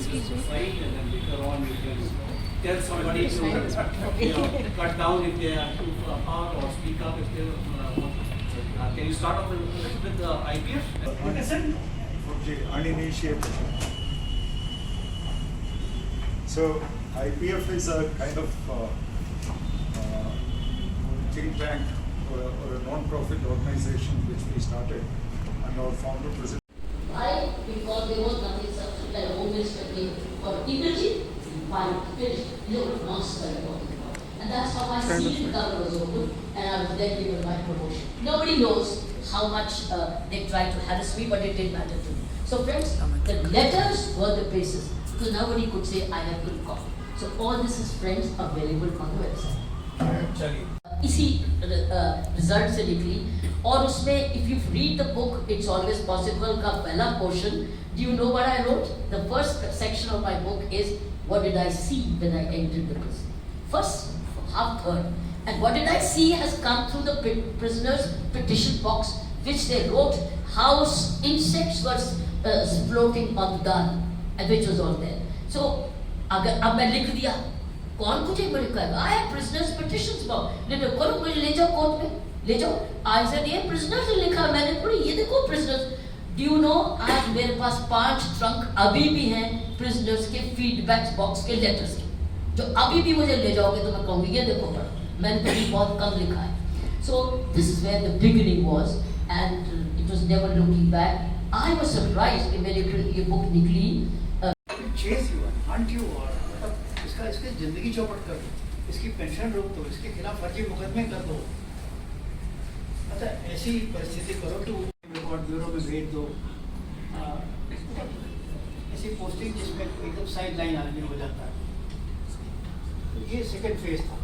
side, and then later on you can tell somebody to cut down if they are too far or speak up if they want. Can you start off with the IPF? Okay, sir. Uninitiated. So IPF is a kind of think tank or a non-profit organization which we started, and our founder president. Why? Because there was nothing such like a home minister came for energy, fine, finished. You know what nonsense I'm talking about. And that's how my senior cover was opened, and I was then given my promotion. Nobody knows how much they tried to harass me, but it didn't matter to me. So friends, the letters were the basis, because nobody could say I have good copy. So all this is, friends, available on the website. इसी result से निकली, और उसमें if you read the book, it's always possible का पहला portion, do you know what I wrote? The first section of my book is what did I see when I entered the prison. First half third, and what did I see has come through the prisoners' petition box, which they wrote how insects were floating on the gun, and which was all there. So अगर अब मैं लिख दिया, कौन मुझे कहेगा? I have prisoners petitions box. नहीं करो, मुझे ले जाओ कोर्ट में, ले जाओ. I said ये prisoners ने लिखा, मैंने पढ़ी, ये देखो prisoners. Do you know आज मेरे पास 5 ट्रंक अभी भी हैं prisoners के feedback box के letters के, जो अभी भी मुझे ले जाओगे तो मैं कहूँगी ये देखो पढ़ो. मैंने तो बहुत कम लिखा है. So this is where the beginning was, and it was never looking back. I was surprised कि मेरी ये book निकली. Chase you, hunt you, और इसकी जिंदगी चौपट कर दो, इसकी पेंशन रोक दो, इसके खिलाफ फर्जी मुकदमे कर दो. मतलब ऐसी परिस्थिति करो कि रिकॉर्ड ब्यूरो में भेज दो, ऐसी पोस्टिंग जिसमें एकदम साइड लाइन आदमी हो जाता है. तो ये सेकंड फेज था.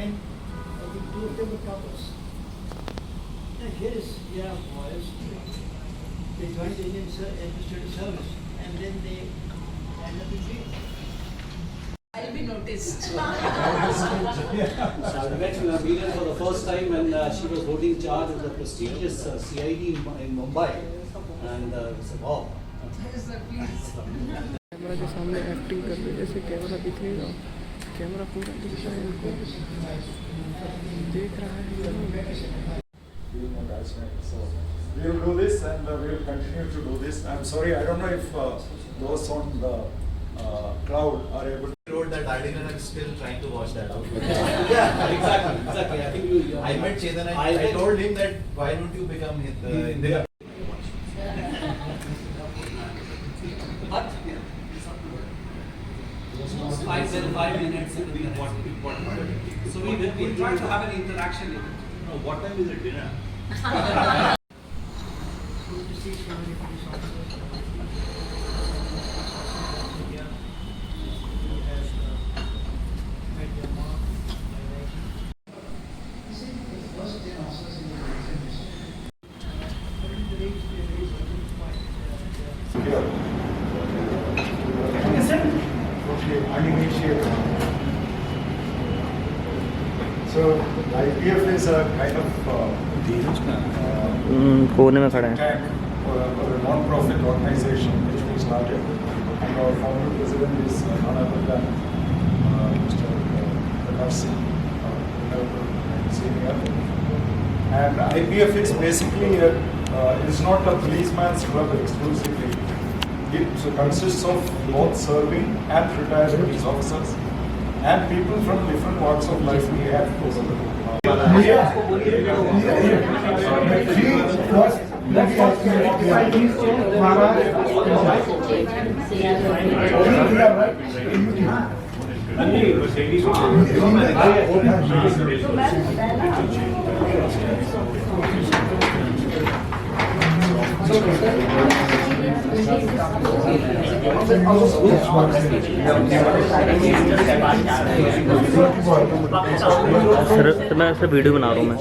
And we two of them were toppers. Now here is young boys, they joined the Indian Administrative Service, and then they end up in jail. I'll be noticed. So I met Meena for the first time when she was holding charge of the prestigious CID in Mumbai, and I said, wow. Camera के सामने acting कर रहे, जैसे camera दिखेगा, camera पूरा दिख रहा है, इनको देख रहा है. So we will do this, and we will continue to do this. I'm sorry, I don't know if those on the crowd are able to. Wrote that article and I'm still trying to wash that out. Yeah, exactly. I think you. I met Chetan and I told him that why don't you become Indira? But 5 minutes and we what. So we try to have an interaction. No, what time is it dinner? Uninitiated. So IPF is a kind of कोने में खड़ा है. tank or a non-profit organization which we started, and our founder president is none other than Mr. Prakash Singh, senior. And IPF is basically it is not a policeman's club exclusively. It consists of both serving and retired police officers and people from different walks of life. We have sir तो मैं ऐसे video बना रहा हूँ मैं.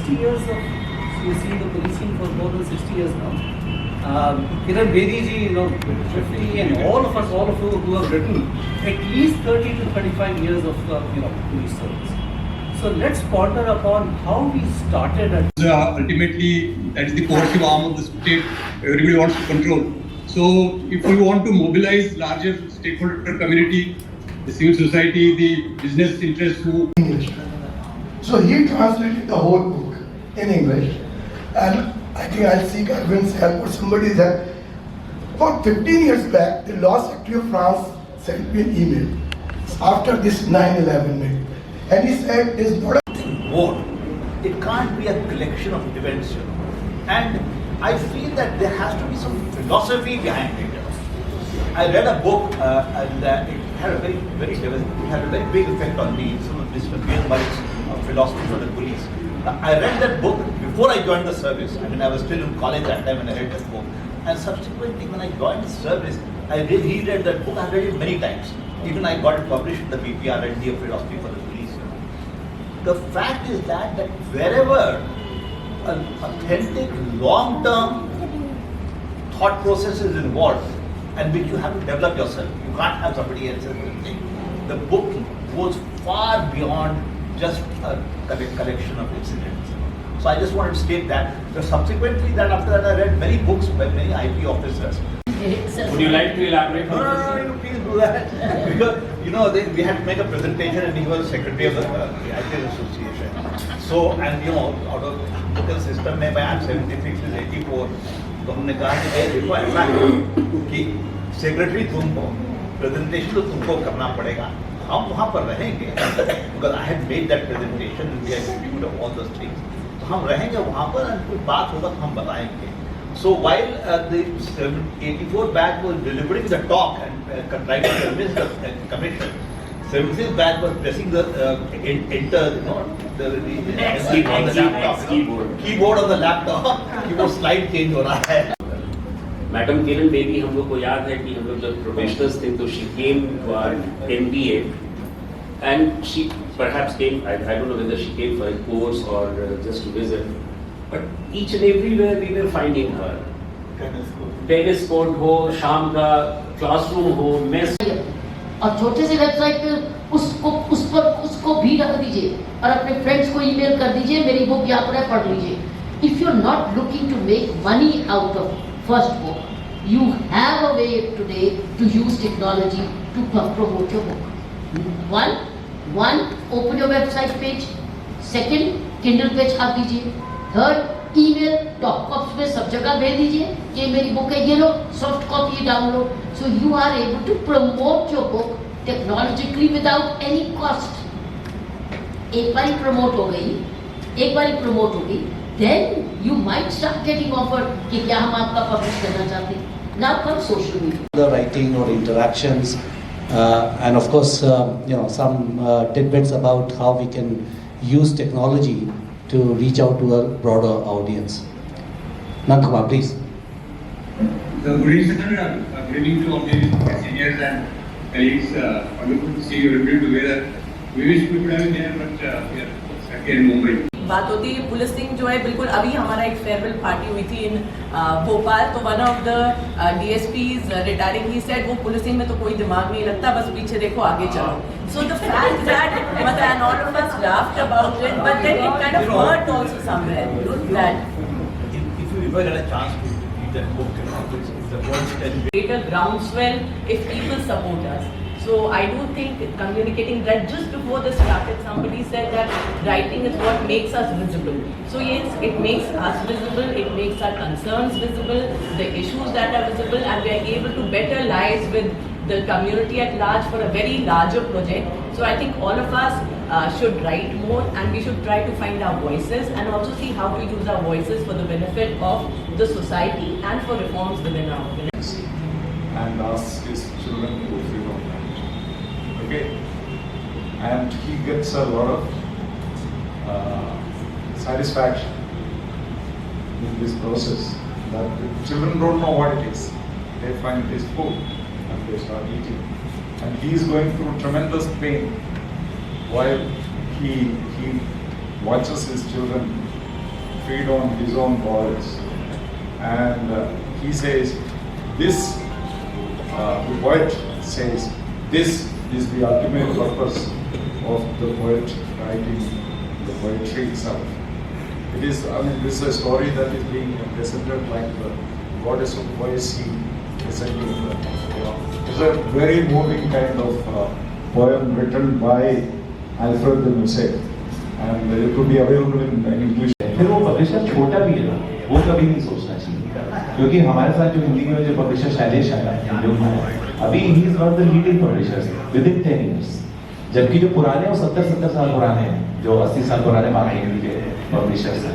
60 years of, you've seen the policing for more than 60 years now. Kiran Bedi ji, Shifty and all of us, all of you who have written at least 30 to 35 years of, police service. So let's ponder upon how we started at Ultimately, that is the coercive arm of the state. Everybody wants to control. So, if we want to mobilize larger stakeholder community, the civil society, the business interests who English. So he translated the whole book in English, and I think I'll seek Arvind's help or somebody's help. About 15 years back, the law secretary of France sent me an email after this 9/11 meeting, and he said it's not a war. It can't be a collection of events, And I feel that there has to be some philosophy behind it. I read a book and it had a very big effect on me. Some of Mr. Birmal's philosophy for the police. I read that book before I joined the service. I mean, I was still in college at that time when I read that book. And subsequently, when I joined the service, I reread that book. I read it many times. Even I got it published in the BPR, Idea of Philosophy for the Police. The fact is that wherever an authentic, long-term thought process is involved, and which you have to develop yourself. You can't have somebody else's thing. The book goes far beyond just a collection of incidents. So I just wanted to state that. So subsequently, after that, I read many books by many IP officers. Would you like to elaborate? No, please do that. Because, we had to make a presentation and he was secretary of the IP Association. So, and out of the system, मैं 76 to 84, तो हमने कहा कि देखो ऐसा है कि secretary तुमको प्रेजेंटेशन तो तुमको करना पड़ेगा, हम वहाँ पर रहेंगे, because I had made that presentation and we had reviewed all those things, तो हम रहेंगे वहाँ पर और कोई बात होगा तो हम बताएंगे. So while the 84 batch was delivering the talk and trying to convince the commission, 76 batch was pressing the enter, keyboard on the laptop, keyboard slide change हो रहा है. मैडम किरण बेदी हम लोग को याद है कि हम लोग जब प्रोफेशनल्स थे तो she came to our MBA and she perhaps came, I don't know whether she came for a course or just to visit, but each and everywhere we were finding her. Tennis court हो, शाम का classroom हो, mess. और छोटे से website पे उसको भी रख दीजिए और अपने फ्रेंड्स को ईमेल कर दीजिए, मेरी बुक यहाँ पर है, पढ़ लीजिए. If you're not looking to make money out of first book, you have a way today to use technology to promote your book. One, open your website page. Second, Kindle पे छाप दीजिए. Third, email, Dropbox में सब जगह भेज दीजिए कि मेरी बुक है, ये लो soft copy download. So you are able to promote your book technologically without any cost. एक बार प्रमोट हो गई, then you might start getting offered कि क्या हम आपका पब्लिश करना चाहते हैं. Now comes social media. The writing or interactions, and of course, some tidbits about how we can use technology to reach out to a broader audience. Nankumar, please. the good evening, good evening to all the seniors and colleagues. Wonderful to see you everybody together. We wish we could have been there, but we are stuck here in Mumbai. बात होती है policing जो है, बिल्कुल अभी हमारा एक farewell party हुई थी इन भोपाल, तो one of the DSPs retiring, he said वो पुलिसिंग में तो कोई दिमाग नहीं लगता, बस पीछे देखो आगे चलो. So the fact that and all of us laughed about it, but then it kind of hurt also somewhere that if you ever get a chance to read that book, it's the world's greater groundswell if people support us. So I do think communicating that. Just before this started, somebody said that writing is what makes us visible. So yes, it makes us visible, it makes our concerns visible, the issues that are visible, and we are able to better liaise with the community at large for a very larger project. So I think all of us should write more, and we should try to find our voices and also see how to use our voices for the benefit of the society and for reforms within our organization. And ask his children to fill on that. Okay? And he gets a lot of satisfaction in this process. That the children don't know what it is. They find it is food and they start eating. And he is going through tremendous pain while he watches his children feed on his own boils. And he says, this, the poet says, this is the ultimate purpose of the poet writing the poetry itself. It is, I mean, this is a story that is being presented like the goddess of poesy presenting the, it's a very moving kind of poem written by Alfred de Musset, and it could be available in English. फिर वो publisher छोटा भी है ना, वो कभी नहीं सोचना चाहिए, क्योंकि हमारे साथ जो हिंदी में जो पब्लिशर शैलेश आया अभी he is one of the leading publishers with in 10 years, जबकि जो पुराने वो 70 साल पुराने हैं, जो 80 साल पुराने मार्केटिंग के पब्लिशर्स हैं,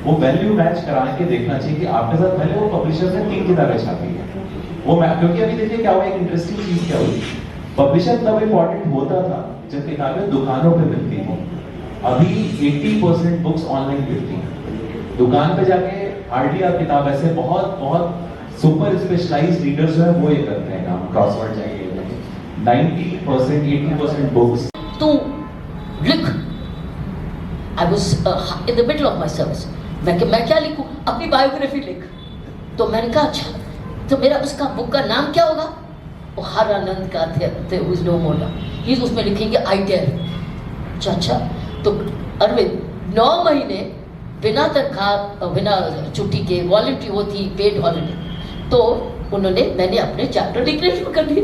वो वैल्यू मैच करा के देखना चाहिए कि आपके साथ पहले वो पब्लिशर्स ने 3 किताबें छापी है वो, क्योंकि अभी देखिए क्या हुआ, एक इंटरेस्टिंग चीज क्या हुई, पब्लिशर तब इम्पोर्टेंट होता था जब किताबें दुकानों पे मिलती थी, अभी 80% बुक्स ऑनलाइन मिलती हैं, दुकान पे जाके हार्डली आप किताब ऐसे बहुत सुपर स्पेशलाइज्ड रीडर्स जो है वो ये करते हैं काम, क्रॉसवर्ड जाएंगे 90% 80% बुक्स तो लिख, I was in the middle of my service, मैं क्या लिखूं, अपनी बायोग्राफी लिख, तो मैंने कहा अच्छा, तो मेरा उसका बुक का नाम क्या होगा, वो हर आनंद का थे who is no more now, ही उसमें लिखेंगे आई डेयर। अच्छा, तो अरविंद 9 महीने बिना तनख्वाह बिना छुट्टी के वॉलंटरी वो थी पेड हॉलिडे, तो मैंने अपने चैप्टर लिखने शुरू कर दिए।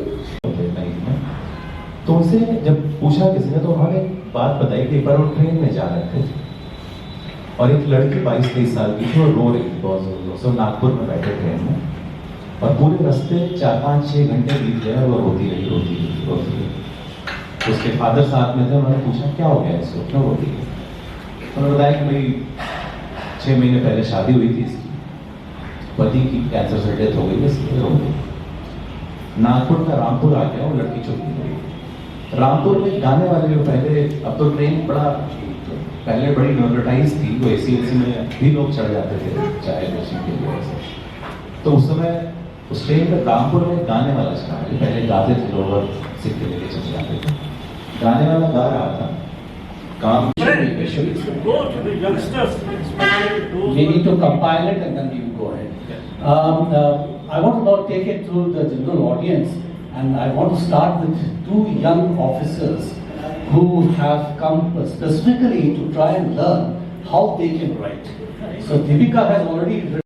तो उनसे जब पूछा किसी ने तो उन्होंने बात बताई कि एक बार वो ट्रेन में जा रहे थे और एक लड़की 22-23 साल की थी, वो रो रही थी बहुत जोर से, नागपुर में बैठे ट्रेन में, और पूरे रास्ते 4-5-6 घंटे बीत गए, वो रोती रही। उसके फादर साथ में थे, उन्होंने पूछा क्या हो गया इसको, क्यों रोती है, उन्होंने बताया कि भाई 6 महीने पहले शादी हुई थी इसकी, पति की कैंसर से डेथ हो गई, इसलिए रो गई। नागपुर का रामपुर आ गया, वो लड़की चुप गई। रामपुर में गाने वाले जो पहले, अब तो ट्रेन पहले बड़ी एडवर्टाइज थी, वो एसी में भी लोग चढ़ जाते थे चाय बेचने के लिए, तो उस समय उस ट्रेन में रामपुर में गाने वाला चला, पहले गाते थे लोग और सिक्के लेके चले जाते थे, गाने वाला गा रहा था, काम We need to compile it and then you go ahead. I want to now take it to the general audience, and I want to start with 2 young officers who have come specifically to try and learn how they can write. So Deepika has already written